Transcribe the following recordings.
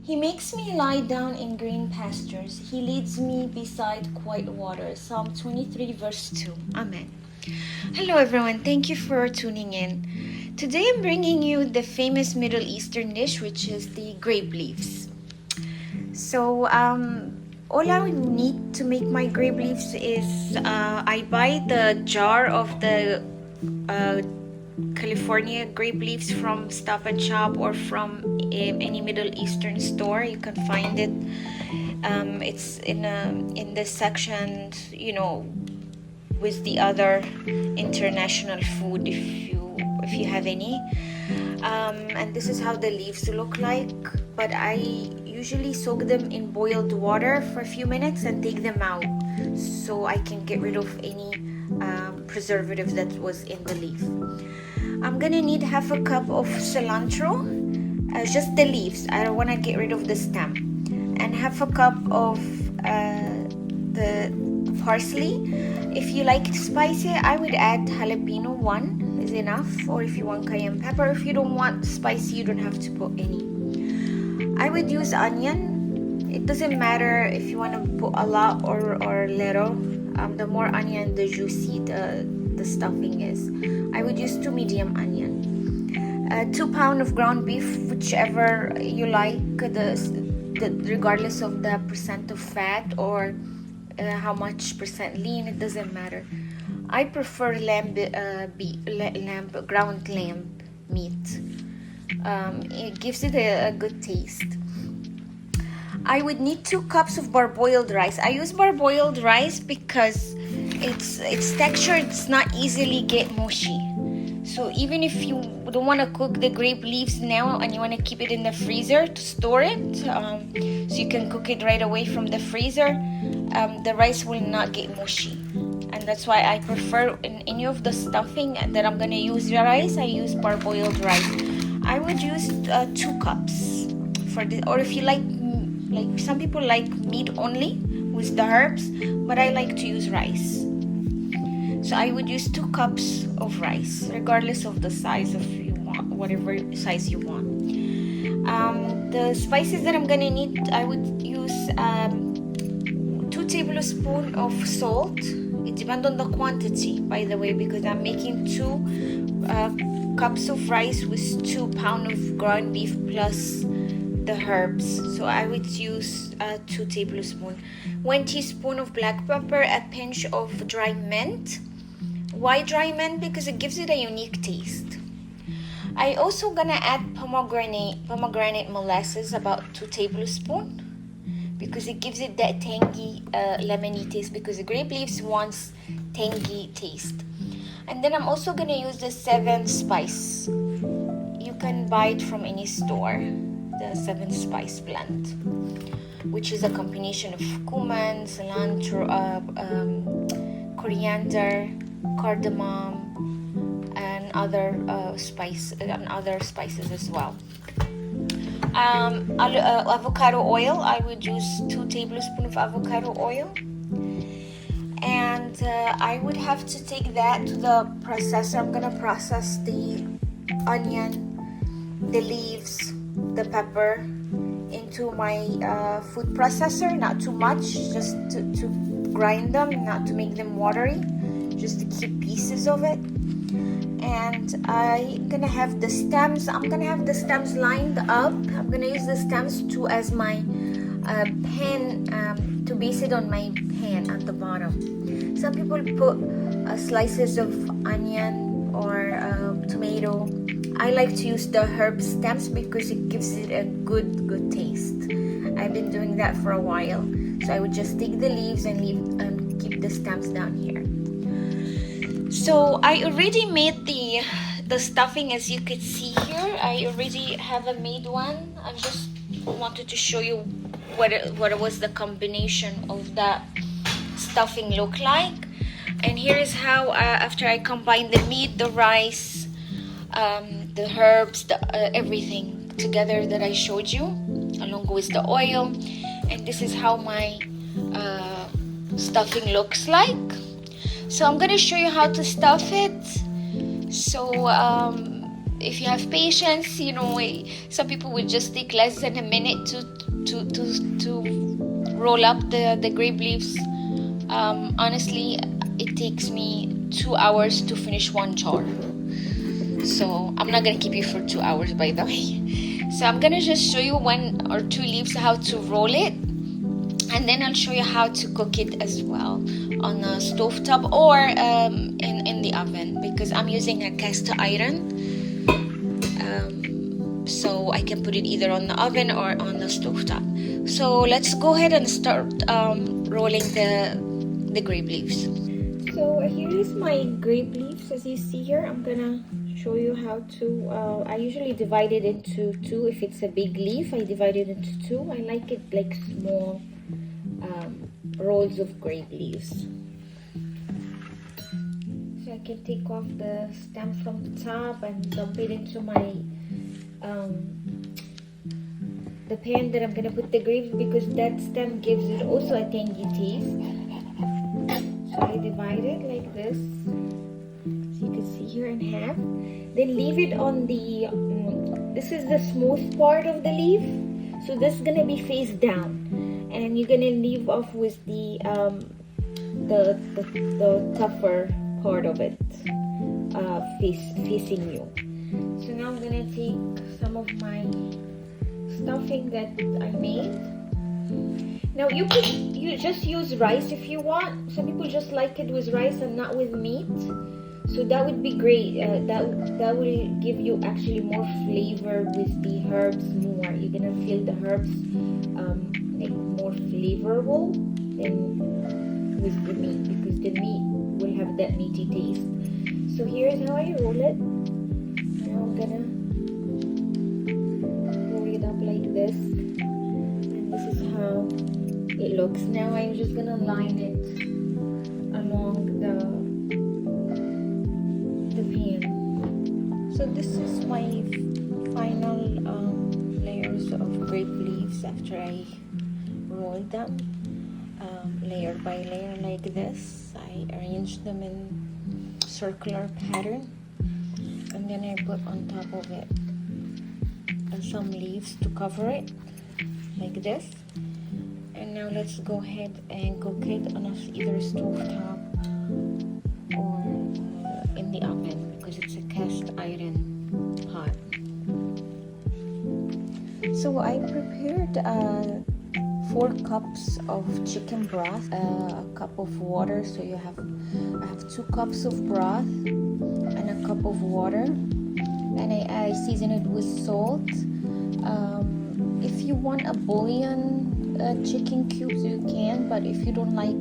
He makes me lie down in green pastures. He leads me beside quiet water. Psalm 23 verse 2. Amen. Hello everyone, thank you for tuning in. Today I'm bringing you the famous Middle Eastern dish, which is the grape leaves. So all I need to make my grape leaves is I buy the jar of the California grape leaves from Stop and Shop or from any Middle Eastern store. You can find it. It's in this section, with the other international food if you have any. And this is how the leaves look like. But I usually soak them in boiled water for a few minutes and take them out so I can get rid of any preservative that was in the leaf. I'm gonna need half a cup of cilantro, just the leaves. I don't want to get rid of the stem, and half a cup of the parsley. If you like it spicy, I would add jalapeno. One is enough, or if you want cayenne pepper. If you don't want spicy, you don't have to put any. I would use onion. It doesn't matter if you want to put a lot or little. The more onion, the juicy the stuffing is. I would use 2 medium onion. 2 pounds of ground beef, whichever you like, regardless of the percent of fat or how much percent lean, it doesn't matter. I prefer ground lamb meat. It gives it a good taste. I would need 2 cups of parboiled rice. I use parboiled rice because its texture does not easily get mushy. So even if you don't want to cook the grape leaves now and you want to keep it in the freezer to store it, so you can cook it right away from the freezer, the rice will not get mushy. And that's why I prefer in any of the stuffing that I'm going to use rice, I use parboiled rice. I would use 2 cups for this, or if you like some people like meat only with the herbs, but I like to use rice. So I would use 2 cups of rice, regardless of the size of you want, whatever size you want. The spices that I'm gonna need, I would use 2 tablespoons of salt. It depends on the quantity, by the way, because I'm making 2 cups of rice with 2 pounds of ground beef plus the herbs. So I would use 2 tablespoons. 1 teaspoon of black pepper, a pinch of dry mint. Why dry mint? Because it gives it a unique taste. I also gonna add pomegranate molasses, about 2 tablespoons, because it gives it that tangy lemony taste, because the grape leaves wants tangy taste. And then I'm also gonna use the 7 spice. You can buy it from any store, the 7 spice blend, which is a combination of cumin, cilantro, coriander, cardamom, and other spices as well. Avocado oil, I would use 2 tablespoons of avocado oil. And I would have to take that to the processor. I'm gonna process the onion, the leaves, the pepper into my food processor. Not too much, just to grind them, not to make them watery, just to keep pieces of it. And I'm gonna have the stems. I'm gonna have the stems lined up. I'm gonna use the stems as my pan, to base it on my pan at the bottom. Some people put slices of onion or tomato. I like to use the herb stems because it gives it a good taste. I've been doing that for a while. So I would just take the leaves and keep the stems down here. So I already made the stuffing, as you could see here. I already have a made one. I just wanted to show you what was the combination of that stuffing look like. And here is how after I combine the meat, the rice, the herbs, everything together that I showed you, along with the oil. And this is how my stuffing looks like. So I'm gonna show you how to stuff it. So if you have patience, you know, some people will just take less than a minute to roll up the grape leaves. Honestly, it takes me 2 hours to finish one jar. So I'm not gonna keep you for 2 hours, by the way. So I'm gonna just show you 1 or 2 leaves how to roll it, and then I'll show you how to cook it as well on a stovetop or in the oven, because I'm using a cast iron. So I can put it either on the oven or on the stovetop. So let's go ahead and start rolling the grape leaves. So here is my grape leaves. As you see here, I'm gonna show you how to I usually divide it into two. If it's a big leaf, I divide it into two. I like it like small rolls of grape leaves. So I can take off the stem from the top and dump it into my the pan that I'm gonna put the grapes, because that stem gives it also a tangy taste. So I divide it like this, so you can see here in half. Then leave it on the this is the smooth part of the leaf, so this is gonna be face down, and you're gonna leave off with the tougher part of it facing you. So now I'm gonna take some of my stuffing that I made. Now you just use rice if you want. Some people just like it with rice and not with meat, so that would be great. That will give you actually more flavor with the herbs more. You're gonna feel the herbs like more flavorful than with the meat, because the meat will have that meaty taste. So here's how I roll it. Now I'm gonna roll it up like this, and this is how it looks. Now I'm just gonna line it along the pan. So this is my final layers of grape leaves after I rolled them layer by layer like this. I arrange them in circular pattern, and then I put on top of it some leaves to cover it like this. And now let's go ahead and cook it on either stovetop or in the oven, because it's a cast iron pot. So I prepared 4 cups of chicken broth, a cup of water. So I have 2 cups of broth and a cup of water, and I season it with salt. If you want a bouillon chicken cubes, you can, but if you don't like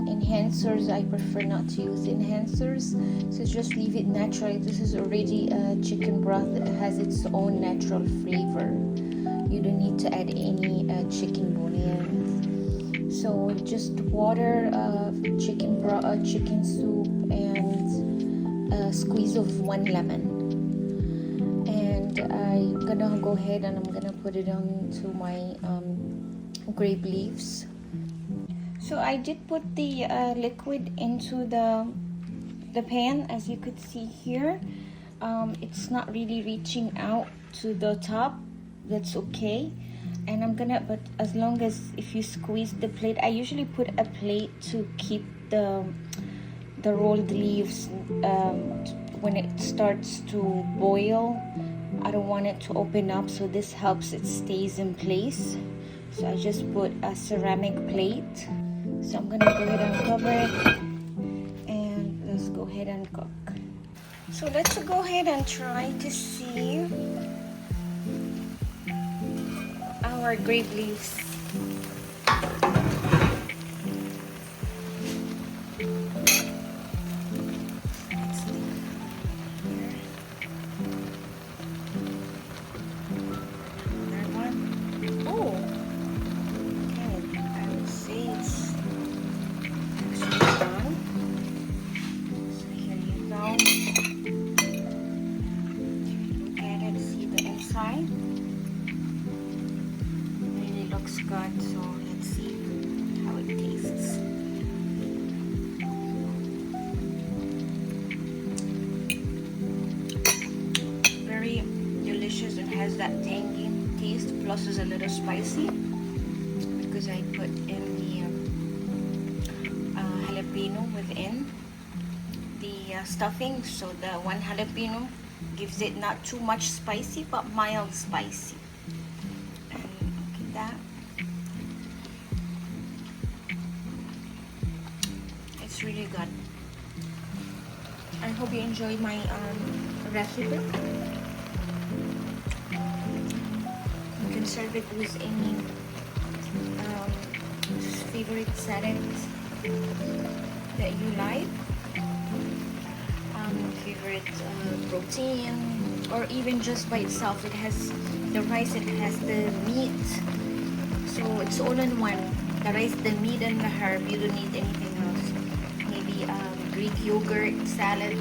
enhancers, I prefer not to use enhancers, so just leave it natural. This is already a chicken broth that has its own natural flavor. You don't need to add any chicken bouillon. So just water, chicken soup, and a squeeze of 1 lemon. And I'm gonna go ahead and I'm gonna put it onto my grape leaves. So I did put the liquid into the pan, as you could see here. It's not really reaching out to the top. That's okay. And I'm gonna, but as long as if you squeeze the plate, I usually put a plate to keep the rolled leaves when it starts to boil. I don't want it to open up, so this helps it stays in place. So I just put a ceramic plate. So I'm gonna go ahead and cover it, and let's go ahead and cook. So let's go ahead and try to see our grape leaves. Really looks good, so let's see how it tastes. sauce is a little spicy because I put in the jalapeno within the stuffing, so the one jalapeno gives it not too much spicy but mild spicy. And look at that. It's really good. I hope you enjoy my recipe. You can serve it with any favorite salad that you like, favorite protein, or even just by itself. It has the rice, it has the meat, so it's all in one. The rice, the meat, and the herb. You don't need anything else. Maybe Greek yogurt salad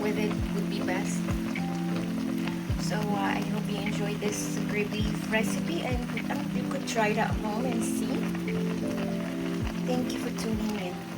with it would be best. So I hope you enjoyed this grape leaf recipe, and you could try it at home and see. Thank you for tuning in.